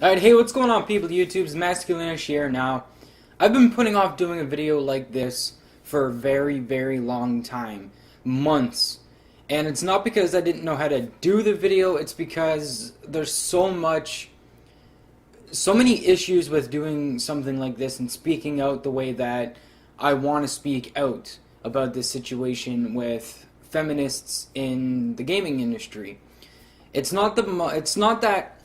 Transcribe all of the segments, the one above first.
Alright, hey, what's going on, people? YouTube's Masculinish here. Now, I've been putting off doing a video like this for a very, very long time. Months. And it's not because I didn't know how to do the video, it's because there's so many issues with doing something like this and speaking out the way that I want to speak out about this situation with feminists in the gaming industry. It's not that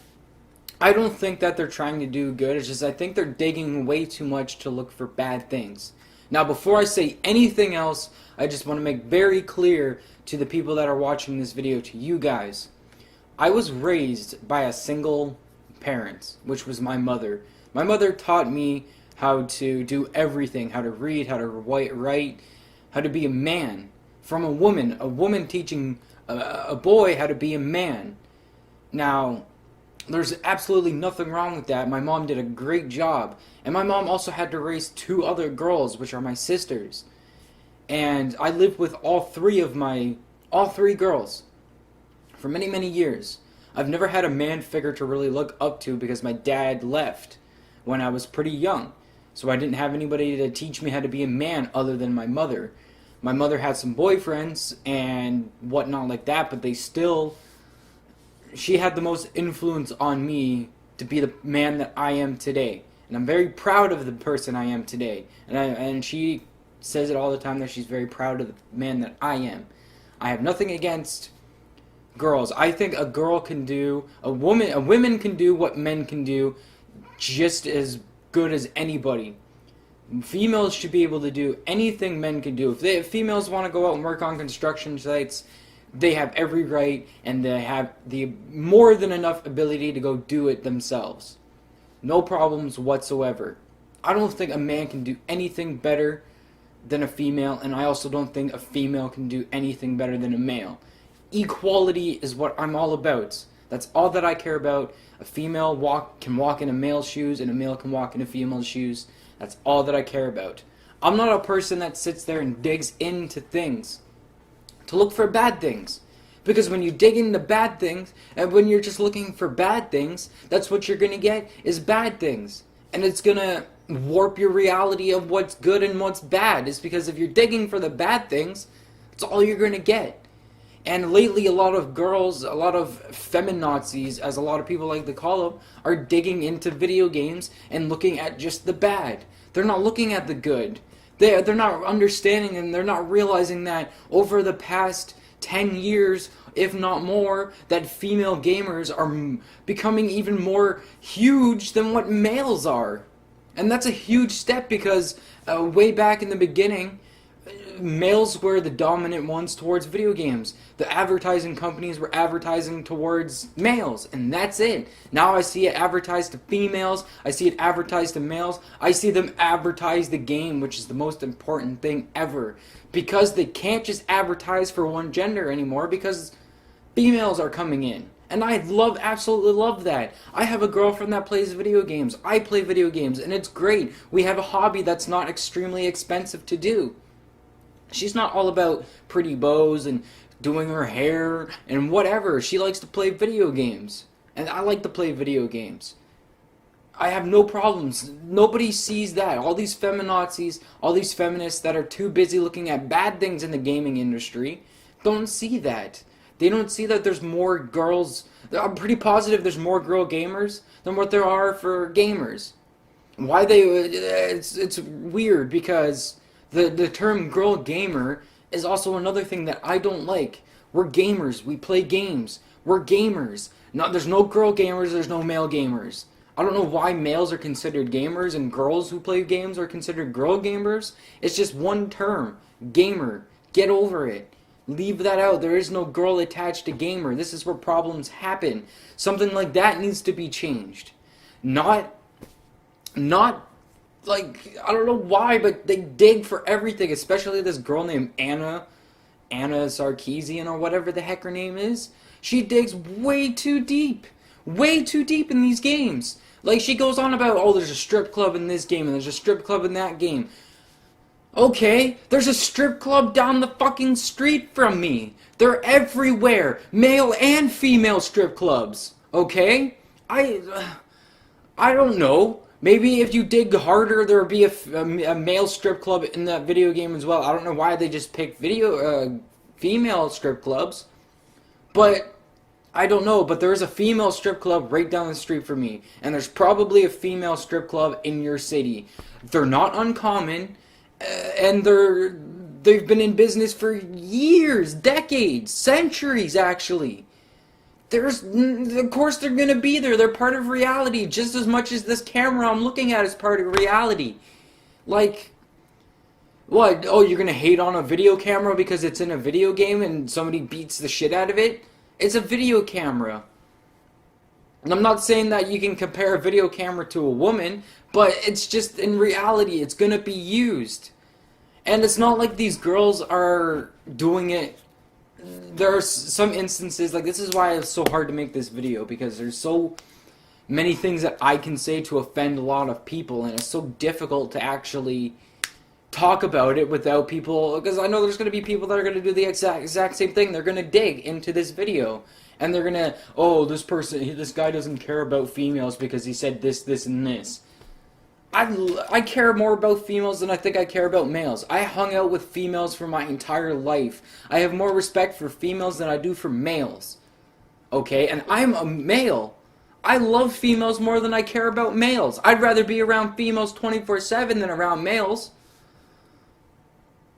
I don't think that they're trying to do good. It's just I think they're digging way too much to look for bad things. Now, before I say anything else, I just want to make very clear to the people that are watching this video, to you guys, I was raised by a single parent, which was my mother. My mother taught me how to do everything, how to read, how to write, how to be a man. From a woman teaching a boy how to be a man. Now, there's absolutely nothing wrong with that. My mom did a great job. And my mom also had to raise two other girls, which are my sisters. And I lived with all three girls for many, many years. I've never had a man figure to really look up to because my dad left when I was pretty young. So I didn't have anybody to teach me how to be a man other than my mother. My mother had some boyfriends and whatnot like that, but she had the most influence on me to be the man that I am today. And I'm very proud of the person I am today. And she says it all the time that she's very proud of the man that I am. I have nothing against girls. I think a women can do what men can do just as good as anybody. Females should be able to do anything men can do. If females want to go out and work on construction sites, they have every right, and they have the more than enough ability to go do it themselves. No problems whatsoever. I don't think a man can do anything better than a female, and I also don't think a female can do anything better than a male. Equality is what I'm all about. That's all that I care about. A female can walk in a male's shoes, and a male can walk in a female's shoes. That's all that I care about. I'm not a person that sits there and digs into things to look for bad things. Because when you dig into bad things, and when you're just looking for bad things, that's what you're going to get, is bad things. And it's going to warp your reality of what's good and what's bad. It's because if you're digging for the bad things, that's all you're going to get. And lately, a lot of girls, a lot of feminazis, as a lot of people like to call them, are digging into video games and looking at just the bad. They're not looking at the good. They're not understanding, and they're not realizing that over the past 10 years, if not more, that female gamers are becoming even more huge than what males are. And that's a huge step because way back in the beginning, males were the dominant ones towards video games. The advertising companies were advertising towards males, and that's it. Now I see it advertised to females, I see it advertised to males, I see them advertise the game, which is the most important thing ever. Because they can't just advertise for one gender anymore, because females are coming in. And I absolutely love that. I have a girlfriend that plays video games, I play video games, and it's great. We have a hobby that's not extremely expensive to do. She's not all about pretty bows and doing her hair and whatever. She likes to play video games. And I like to play video games. I have no problems. Nobody sees that. All these feminazis, all these feminists that are too busy looking at bad things in the gaming industry don't see that. They don't see that there's more girls. I'm pretty positive there's more girl gamers than what there are for gamers. Why it's weird because the term girl gamer is also another thing that I don't like. We're gamers. We play games. We're gamers. There's no girl gamers. There's no male gamers. I don't know why males are considered gamers and girls who play games are considered girl gamers. It's just one term. Gamer. Get over it. Leave that out. There is no girl attached to gamer. This is where problems happen. Something like that needs to be changed. Not like, I don't know why, but they dig for everything, especially this girl named Anna Sarkeesian or whatever the heck her name is. She digs way too deep in these games. Like, she goes on about, oh, there's a strip club in this game and there's a strip club in that game. Okay, there's a strip club down the fucking street from me. They're everywhere, male and female strip clubs. Okay? I don't know. Maybe if you dig harder, there would be a male strip club in that video game as well. I don't know why they just picked female strip clubs, but I don't know. But there's a female strip club right down the street from me, and there's probably a female strip club in your city. They're not uncommon, and they've been in business for years, decades, centuries, actually. Of course they're gonna be there. They're part of reality just as much as this camera I'm looking at is part of reality. Like, what? Oh, you're gonna hate on a video camera because it's in a video game and somebody beats the shit out of it? It's a video camera. And I'm not saying that you can compare a video camera to a woman, but it's just in reality, it's gonna be used. And it's not like these girls are doing it. There are some instances, like this is why it's so hard to make this video, because there's so many things that I can say to offend a lot of people, and it's so difficult to actually talk about it without people, because I know there's going to be people that are going to do the exact same thing. They're going to dig into this video, and they're going to, oh, this guy doesn't care about females because he said this, and this. I care more about females than I think I care about males. I hung out with females for my entire life. I have more respect for females than I do for males. Okay? And I'm a male. I love females more than I care about males. I'd rather be around females 24/7 than around males.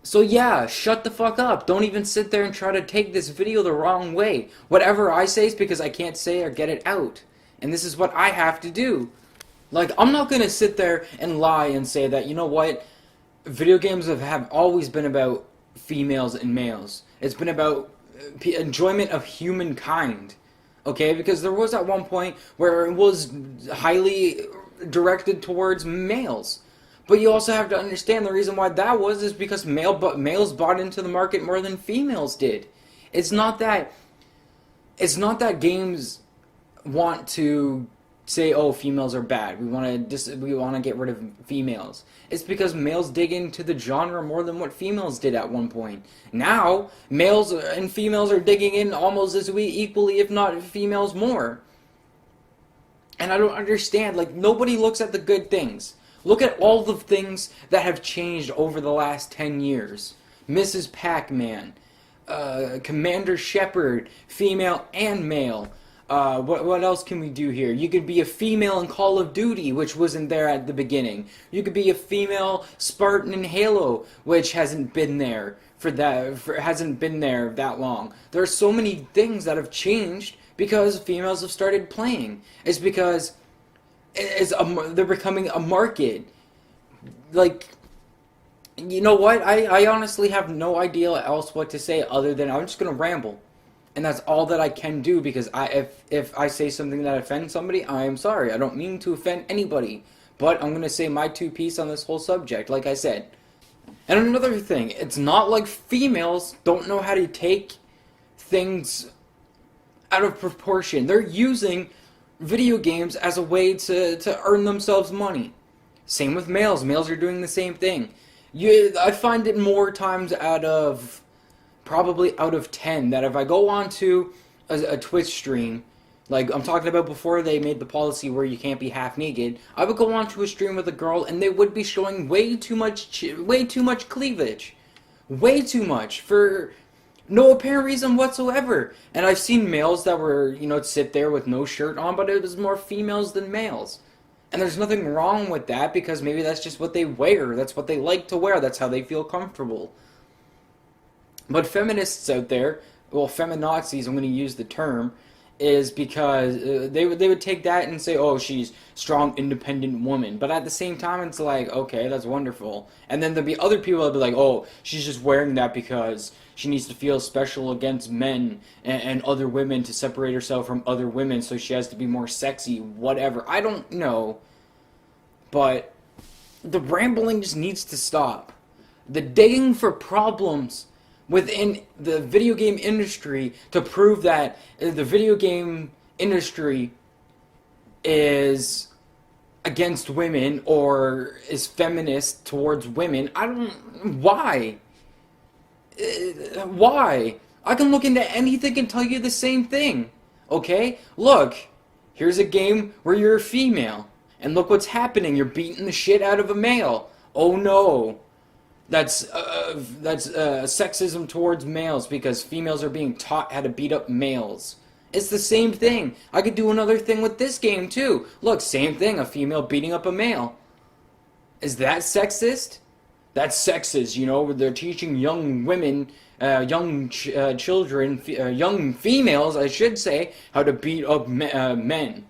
So yeah, shut the fuck up. Don't even sit there and try to take this video the wrong way. Whatever I say is because I can't say or get it out. And this is what I have to do. Like, I'm not going to sit there and lie and say that, you know what, video games have always been about females and males. It's been about enjoyment of humankind, okay? Because there was at one point where it was highly directed towards males. But you also have to understand the reason why that was is because males bought into the market more than females did. It's not that games want to say, oh, females are bad. We want to get rid of females. It's because males dig into the genre more than what females did at one point. Now, males and females are digging in almost as equally, if not females more. And I don't understand. Like, nobody looks at the good things. Look at all the things that have changed over the last 10 years. Mrs. Pac-Man, Commander Shepard, female and male. What else can we do here? You could be a female in Call of Duty, which wasn't there at the beginning. You could be a female Spartan in Halo, which hasn't been there hasn't been there that long. There are so many things that have changed because females have started playing. It's because they're becoming a market. Like, you know what? I honestly have no idea else what to say other than I'm just gonna ramble. And that's all that I can do, because if I say something that offends somebody, I am sorry. I don't mean to offend anybody. But I'm going to say my two piece on this whole subject, like I said. And another thing, it's not like females don't know how to take things out of proportion. They're using video games as a way to earn themselves money. Same with males. Males are doing the same thing. I find it more times probably out of 10, that if I go on to a Twitch stream, like I'm talking about before they made the policy where you can't be half naked, I would go on to a stream with a girl and they would be showing way too much cleavage. Way too much, for no apparent reason whatsoever. And I've seen males that were, sit there with no shirt on, but it was more females than males. And there's nothing wrong with that, because maybe that's just what they wear. That's what they like to wear. That's how they feel comfortable. But feminists out there, well, feminazis, I'm going to use the term, is because they would take that and say, oh, she's strong, independent woman. But at the same time, it's like, okay, that's wonderful. And then there'll be other people that'll be like, oh, she's just wearing that because she needs to feel special against men and other women to separate herself from other women, so she has to be more sexy, whatever. I don't know. But the rambling just needs to stop. The digging for problems within the video game industry to prove that the video game industry is against women or is feminist towards women. Why? Why? I can look into anything and tell you the same thing. Okay? Look, here's a game where you're a female. And look what's happening. You're beating the shit out of a male. Oh no. That's sexism towards males because females are being taught how to beat up males. It's the same thing. I could do another thing with this game too. Look, same thing. A female beating up a male. Is that sexist? That's sexist, you know. They're teaching young women, children, young females, I should say, how to beat up men.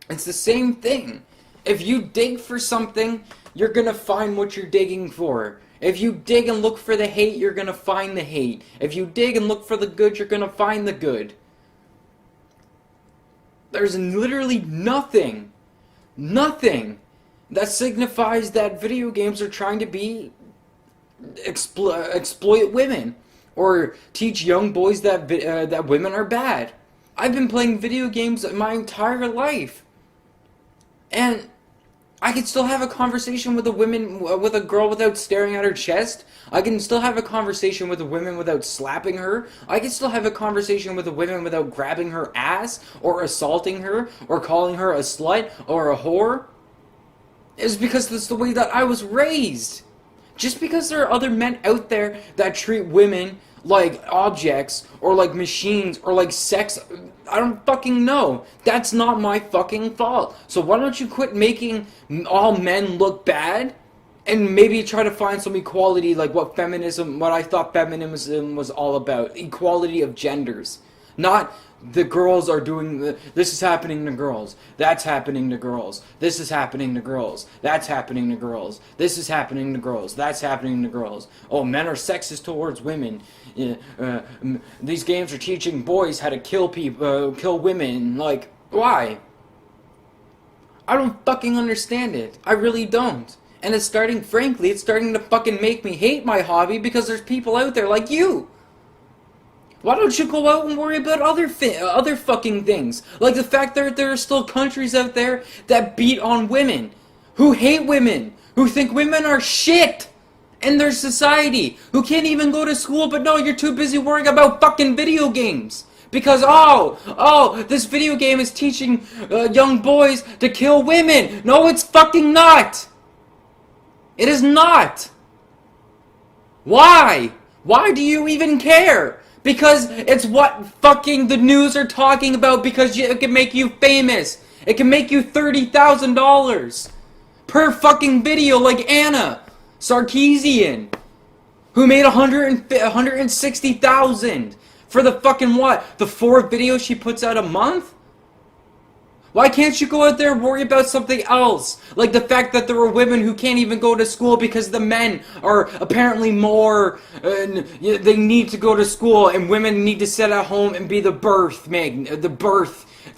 It's the same thing. If you dig for something, you're gonna find what you're digging for. If you dig and look for the hate, you're gonna find the hate. If you dig and look for the good, you're gonna find the good. There's literally nothing that signifies that video games are trying to be exploit women or teach young boys that that women are bad. I've been playing video games my entire life, and I can still have a conversation with a girl without staring at her chest. I can still have a conversation with a woman without slapping her. I can still have a conversation with a woman without grabbing her ass or assaulting her or calling her a slut or a whore. It's because that's the way that I was raised. Just because there are other men out there that treat women like objects or like machines or like sex, I don't fucking know. That's not my fucking fault. So why don't you quit making all men look bad and maybe try to find some equality, like what I thought feminism was all about. Equality of genders. Not the girls are doing this is happening to girls, that's happening to girls, this is happening to girls, that's happening to girls, this is happening to girls, that's happening to girls. Oh, men are sexist towards women. These games are teaching boys how to kill people, kill women. Like, why? I don't fucking understand it. I really don't. And it's starting to fucking make me hate my hobby because there's people out there like you. Why don't you go out and worry about other fucking things? Like the fact that there are still countries out there that beat on women, who hate women, who think women are shit in their society, who can't even go to school, but no, you're too busy worrying about fucking video games. Because, this video game is teaching young boys to kill women. No, it's fucking not. It is not. Why? Why do you even care? Because it's what fucking the news are talking about, because it can make you famous. It can make you $30,000 per fucking video, like Anna Sarkeesian, who made $160,000 for the fucking what? The 4 videos she puts out a month? Why can't you go out there and worry about something else? Like the fact that there are women who can't even go to school because the men are apparently more, they need to go to school, and women need to sit at home and be the birth,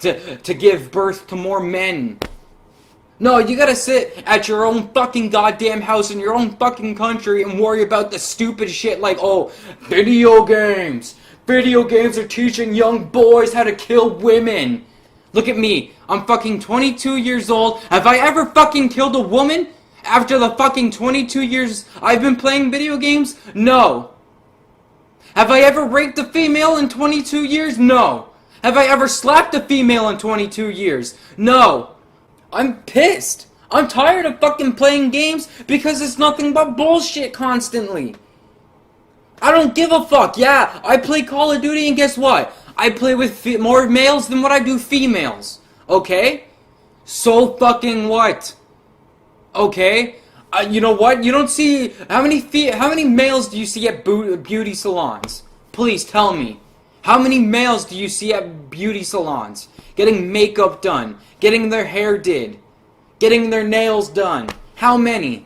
to give birth to more men. No, you gotta sit at your own fucking goddamn house in your own fucking country and worry about the stupid shit like, oh, video games. Video games are teaching young boys how to kill women. Look at me. I'm fucking 22 years old. Have I ever fucking killed a woman after the fucking 22 years I've been playing video games? No. Have I ever raped a female in 22 years? No. Have I ever slapped a female in 22 years? No. I'm pissed. I'm tired of fucking playing games because it's nothing but bullshit constantly. I don't give a fuck. Yeah, I play Call of Duty and guess what? I play with more males than what I do females. Okay? So fucking what? Okay? You know what? You don't see... How many males do you see at beauty salons? Please tell me. How many males do you see at beauty salons? Getting makeup done. Getting their hair did. Getting their nails done. How many?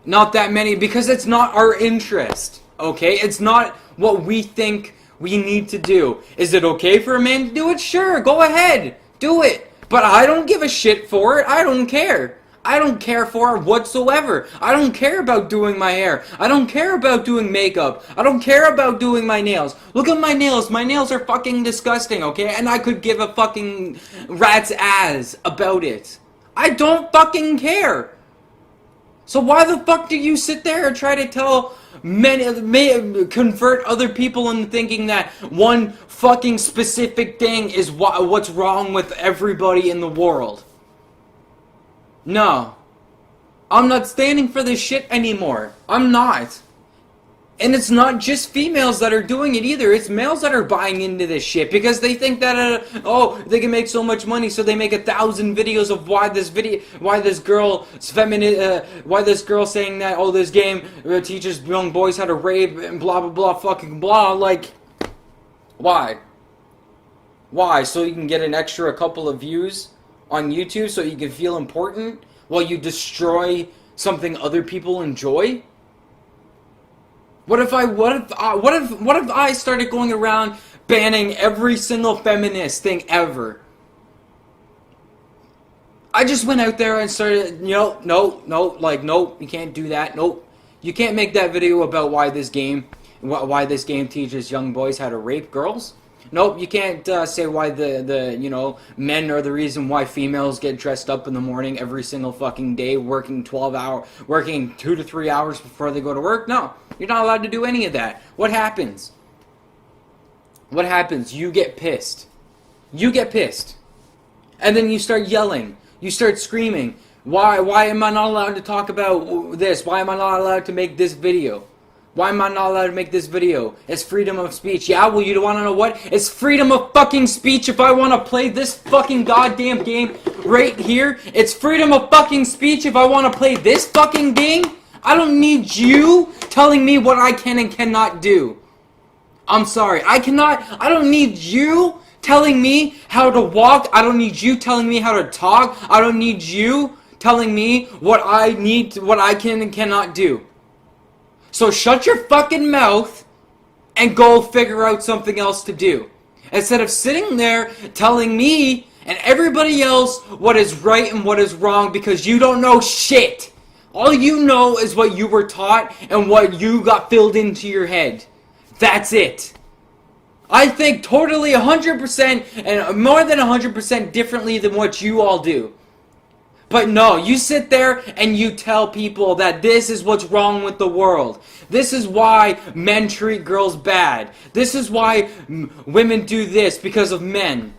Not that many, because it's not our interest. Okay? It's not what we think we need to do. Is it okay for a man to do it? Sure, go ahead. Do it. But I don't give a shit for it. I don't care. I don't care for it whatsoever. I don't care about doing my hair. I don't care about doing makeup. I don't care about doing my nails. Look at my nails. My nails are fucking disgusting, okay? And I could give a fucking rat's ass about it. I don't fucking care. So why the fuck do you sit there and try to tell convert other people into thinking that one fucking specific thing is what's wrong with everybody in the world? No. I'm not standing for this shit anymore. I'm not. And it's not just females that are doing it either. It's males that are buying into this shit because they think that they can make so much money, so they make 1,000 videos of why this girl saying that this game teaches young boys how to rape and blah blah blah fucking blah. Like, why? Why? So you can get an extra couple of views on YouTube, so you can feel important while you destroy something other people enjoy? What if I started going around banning every single feminist thing ever? I just went out there and started, no, you can't do that. Nope. You can't make that video about why this game teaches young boys how to rape girls. Nope, you can't say why the men are the reason why females get dressed up in the morning every single fucking day, working 2 to 3 hours before they go to work. No, you're not allowed to do any of that. What happens? What happens? You get pissed. You get pissed. And then you start yelling. You start screaming. Why am I not allowed to talk about this? Why am I not allowed to make this video? Why am I not allowed to make this video? It's freedom of speech. Yeah, well, you don't want to know what? It's freedom of fucking speech if I want to play this fucking goddamn game right here. It's freedom of fucking speech if I want to play this fucking game. I don't need you telling me what I can and cannot do. I'm sorry. I don't need you telling me how to walk. I don't need you telling me how to talk. I don't need you telling me what I can and cannot do. So shut your fucking mouth and go figure out something else to do. Instead of sitting there telling me and everybody else what is right and what is wrong because you don't know shit. All you know is what you were taught and what you got filled into your head. That's it. I think totally 100% and more than 100% differently than what you all do. But no, you sit there and you tell people that this is what's wrong with the world. This is why men treat girls bad. This is why women do this because of men.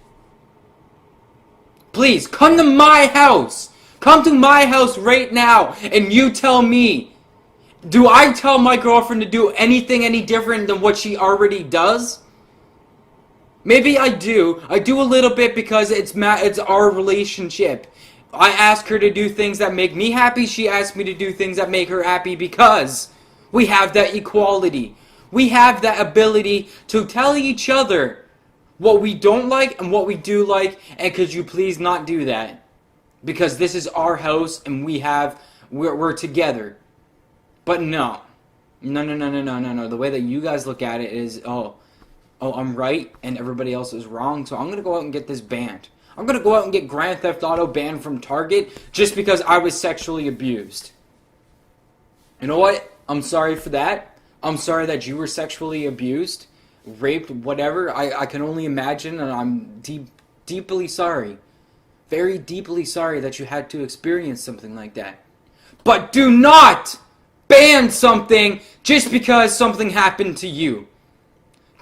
Please, come to my house. Come to my house right now and you tell me. Do I tell my girlfriend to do anything any different than what she already does? Maybe I do. I do a little bit because it's our relationship. I ask her to do things that make me happy. She asks me to do things that make her happy because we have that equality. We have that ability to tell each other what we don't like and what we do like, and could you please not do that? Because this is our house and we're together. But no. No. The way that you guys look at it is, I'm right and everybody else is wrong, so I'm going to go out and get this banned. I'm going to go out and get Grand Theft Auto banned from Target just because I was sexually abused. You know what? I'm sorry for that. I'm sorry that you were sexually abused, raped, whatever. I can only imagine, and I'm deeply sorry. Very deeply sorry that you had to experience something like that. But do not ban something just because something happened to you.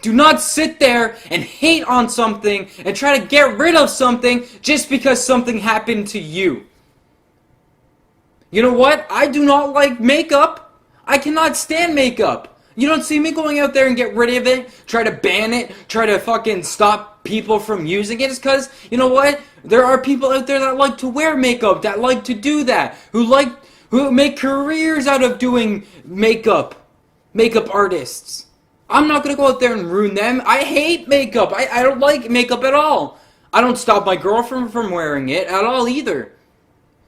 Do not sit there and hate on something and try to get rid of something just because something happened to you. You know what? I do not like makeup. I cannot stand makeup. You don't see me going out there and get rid of it, try to ban it, try to fucking stop people from using it. It's because, you know what? There are people out there that like to wear makeup, that like to do that, who make careers out of doing makeup artists. I'm not going to go out there and ruin them. I hate makeup. I don't like makeup at all. I don't stop my girlfriend from wearing it at all either.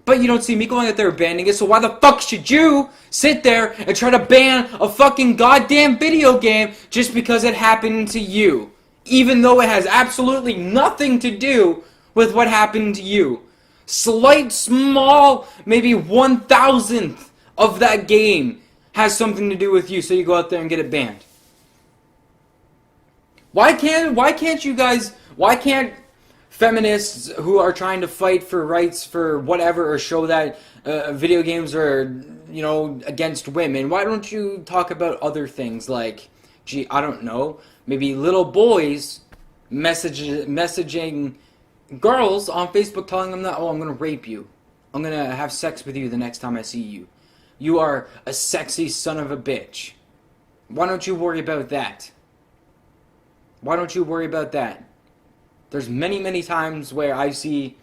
But you don't see me going out there banning it, so why the fuck should you sit there and try to ban a fucking goddamn video game just because it happened to you? Even though it has absolutely nothing to do with what happened to you. Slight, small, maybe 1,000th of that game has something to do with you, so you go out there and get it banned. Why can't feminists who are trying to fight for rights for whatever or show that video games are, against women, why don't you talk about other things like, I don't know, maybe little boys messaging girls on Facebook telling them that, I'm going to rape you. I'm gonna have sex with you the next time I see you. You are a sexy son of a bitch. Why don't you worry about that? Why don't you worry about that? There's many, many times where I see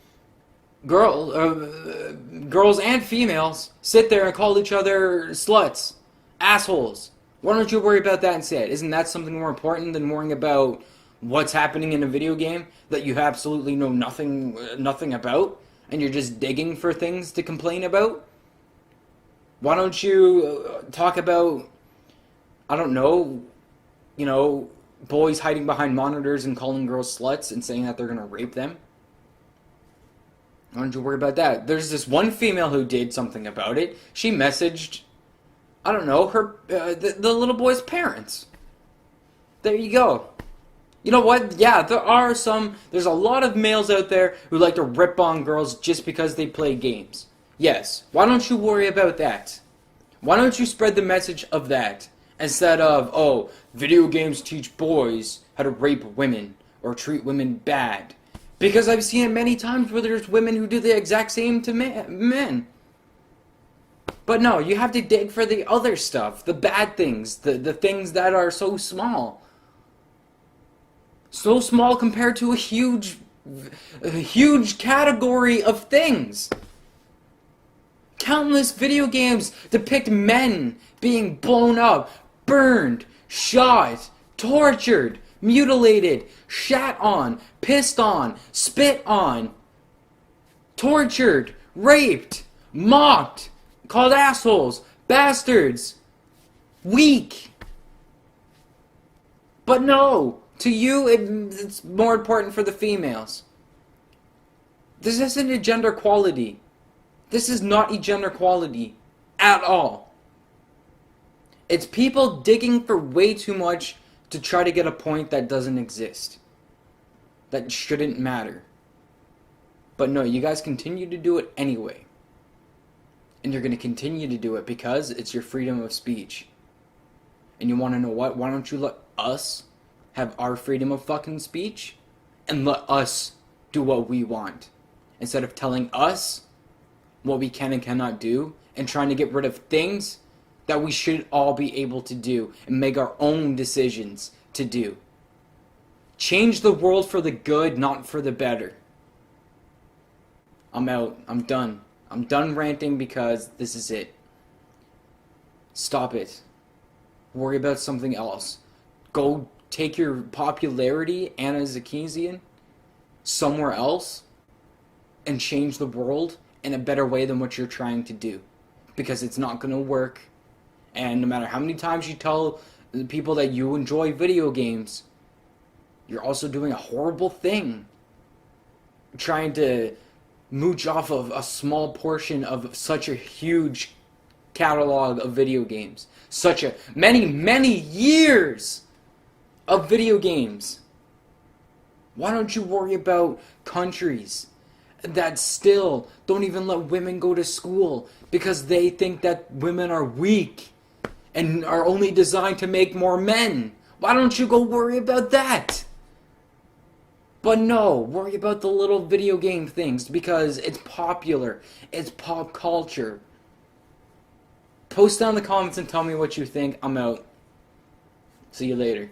girls and females sit there and call each other sluts, assholes. Why don't you worry about that instead? Isn't that something more important than worrying about what's happening in a video game that you absolutely know nothing about, and you're just digging for things to complain about? Why don't you talk about, I don't know, boys hiding behind monitors and calling girls sluts and saying that they're gonna rape them? Why don't you worry about that? There's this one female who did something about it. She messaged, I don't know, her the little boy's parents. There you go. You know what? Yeah, there's a lot of males out there who like to rip on girls just because they play games. Yes. Why don't you worry about that? Why don't you spread the message of that instead of, oh, video games teach boys how to rape women or treat women bad? Because I've seen it many times where there's women who do the exact same to men. But no, you have to dig for the other stuff, the bad things, the things that are so small. So small compared to a huge category of things. Countless video games depict men being blown up, burned, shot, tortured, mutilated, shat on, pissed on, spit on, tortured, raped, mocked, called assholes, bastards, weak. But no, to you it's more important for the females. This isn't a gender equality. This is not a gender equality at all. It's people digging for way too much to try to get a point that doesn't exist. That shouldn't matter. But no, you guys continue to do it anyway. And you're going to continue to do it because it's your freedom of speech. And you want to know what? Why don't you let us have our freedom of fucking speech? And let us do what we want. Instead of telling us what we can and cannot do, and trying to get rid of things that we should all be able to do and make our own decisions to do. Change the world for the good, not for the better. I'm out. I'm done. I'm done ranting because this is it. Stop it. Worry about something else. Go take your popularity, Anna Zakesian, somewhere else and change the world in a better way than what you're trying to do. Because it's not going to work. And no matter how many times you tell the people that you enjoy video games, you're also doing a horrible thing. Trying to mooch off of a small portion of such a huge catalog of video games. Such a many years of video games. Why don't you worry about countries that still don't even let women go to school because they think that women are weak and are only designed to make more men? Why don't you go worry about that? But no, worry about the little video game things because it's popular. It's pop culture. Post down in the comments and tell me what you think. I'm out. See you later.